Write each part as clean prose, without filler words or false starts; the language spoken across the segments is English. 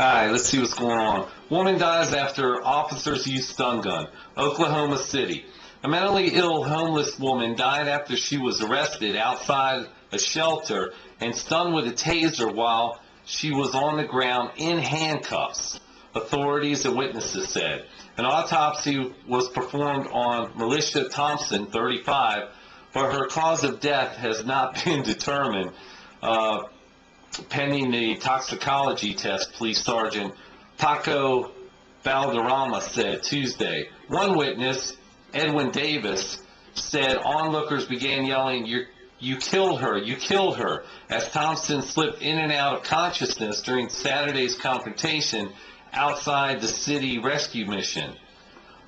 Alright, let's see what's going on. Woman dies after officers use stun gun. Oklahoma City. A mentally ill homeless woman died after she was arrested outside a shelter and stunned with a taser while she was on the ground in handcuffs, authorities and witnesses said. An autopsy was performed on Militia Thompson, 35, but her cause of death has not been determined. Pending the toxicology test, Police Sergeant Paco Valderrama said Tuesday. One witness, Edwin Davis, said onlookers began yelling, you killed her, as Thompson slipped in and out of consciousness during Saturday's confrontation outside the city rescue mission.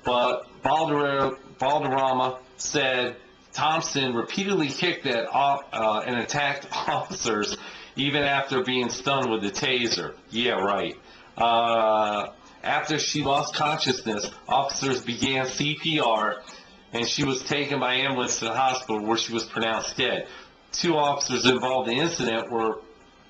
But Valderrama said Thompson repeatedly kicked at and attacked officers even after being stunned with the taser. Yeah, right. After she lost consciousness, officers began CPR, and she was taken by ambulance to the hospital where she was pronounced dead. 2 officers involved in the incident were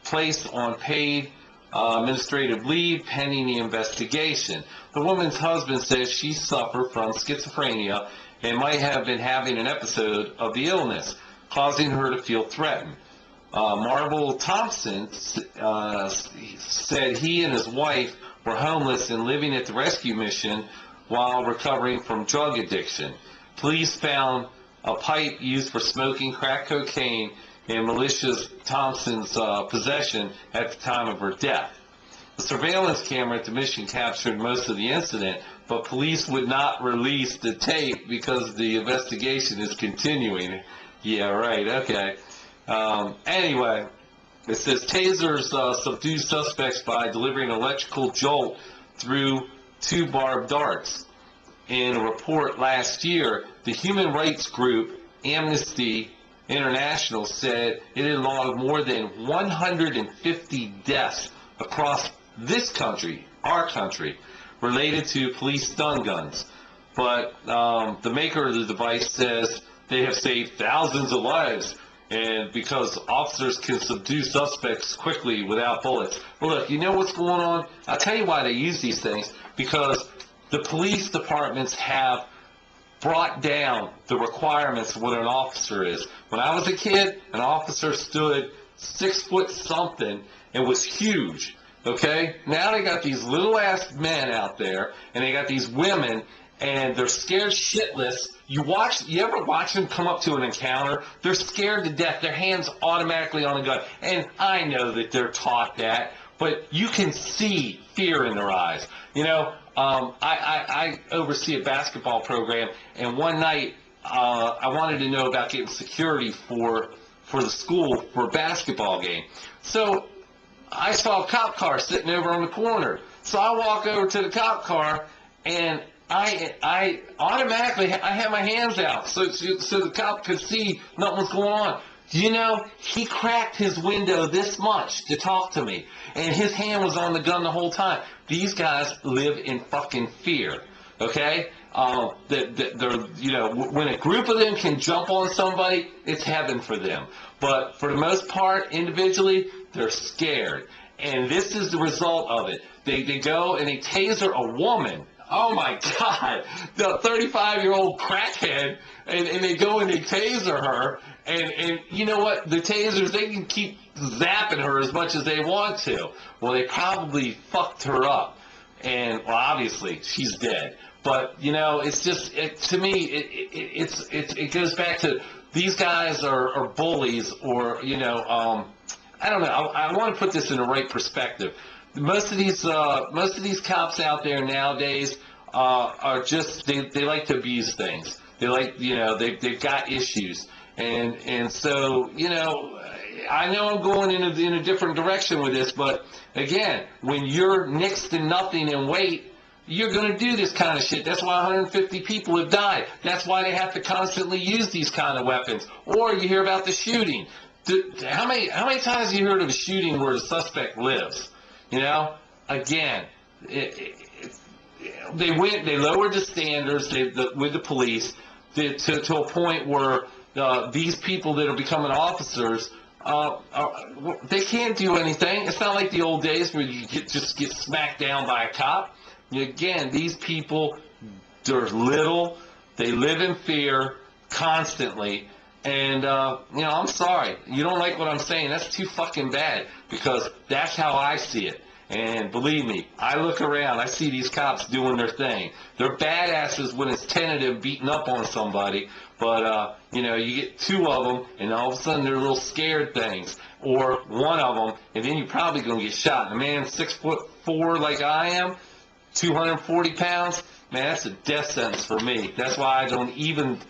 placed on paid administrative leave pending the investigation. The woman's husband says she suffered from schizophrenia and might have been having an episode of the illness, causing her to feel threatened. Marvel Thompson said he and his wife were homeless and living at the rescue mission while recovering from drug addiction. Police found a pipe used for smoking crack cocaine in Militia Thompson's possession at the time of her death. The surveillance camera at the mission captured most of the incident, but police would not release the tape because the investigation is continuing. Yeah, right, okay. Anyway, it says tasers subdue suspects by delivering an electrical jolt through 2 barbed darts. In a report last year, the human rights group Amnesty International said it had logged more than 150 deaths across this country, our country, related to police stun guns. But the maker of the device says they have saved thousands of lives, and because officers can subdue suspects quickly without bullets. Well, look, you know what's going on? I'll tell you why they use these things. Because the police departments have brought down the requirements of what an officer is. When I was a kid, an officer stood 6 foot something and was huge. Okay? Now they got these little ass men out there, and they got these women, and they're scared shitless. You ever watch them come up to an encounter? They're scared to death. Their hands automatically on the gun. And I know that they're taught that, but you can see fear in their eyes. You know, I oversee a basketball program, and one night I wanted to know about getting security for the school for a basketball game. So I saw a cop car sitting over on the corner. So I walk over to the cop car, and I automatically had my hands out so the cop could see nothing was going on. You know, he cracked his window this much to talk to me, and his hand was on the gun the whole time. These guys live in fucking fear, okay? You know, when a group of them can jump on somebody, it's heaven for them. But for the most part, individually, they're scared. And this is the result of it. They go and they taser a woman. Oh my God, the 35-year-old crackhead, and they go and they taser her, and you know what, the tasers, they can keep zapping her as much as they want to. Well, they probably fucked her up, and well, obviously, she's dead. But, you know, it's just, to me, it goes back to, these guys are bullies, or, you know, I don't know, I want to put this in the right perspective. Most of these cops out there nowadays are just, they like to abuse things. They like, you know, they've got issues, and so, you know, I know I'm going in a different direction with this, but again, when you're next to nothing in weight, you're going to do this kind of shit. That's why 150 people have died. That's why they have to constantly use these kind of weapons. Or you hear about the shooting. How many times have you heard of a shooting where the suspect lives? You know, again, they lowered the standards with the police to a point where these people that are becoming officers They can't do anything. It's not like the old days where you just get smacked down by a cop. Again, these people, they're little, they live in fear constantly, and, I'm sorry. You don't like what I'm saying, that's too fucking bad, because that's how I see it. And believe me, I look around, I see these cops doing their thing. They're badasses when it's tentative beating up on somebody, but, you get two of them, and all of a sudden they're little scared things. Or one of them, and then you're probably going to get shot. And a man 6'4" like I am, 240 pounds, man, that's a death sentence for me. That's why I don't even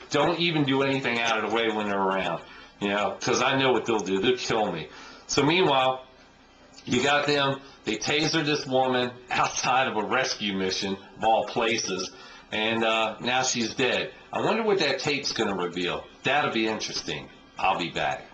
do anything out of the way when they're around, because I know what they'll do. They'll kill me. So meanwhile, you got them, they tasered this woman outside of a rescue mission, of all places, and now she's dead. I wonder what that tape's going to reveal. That'll be interesting. I'll be back.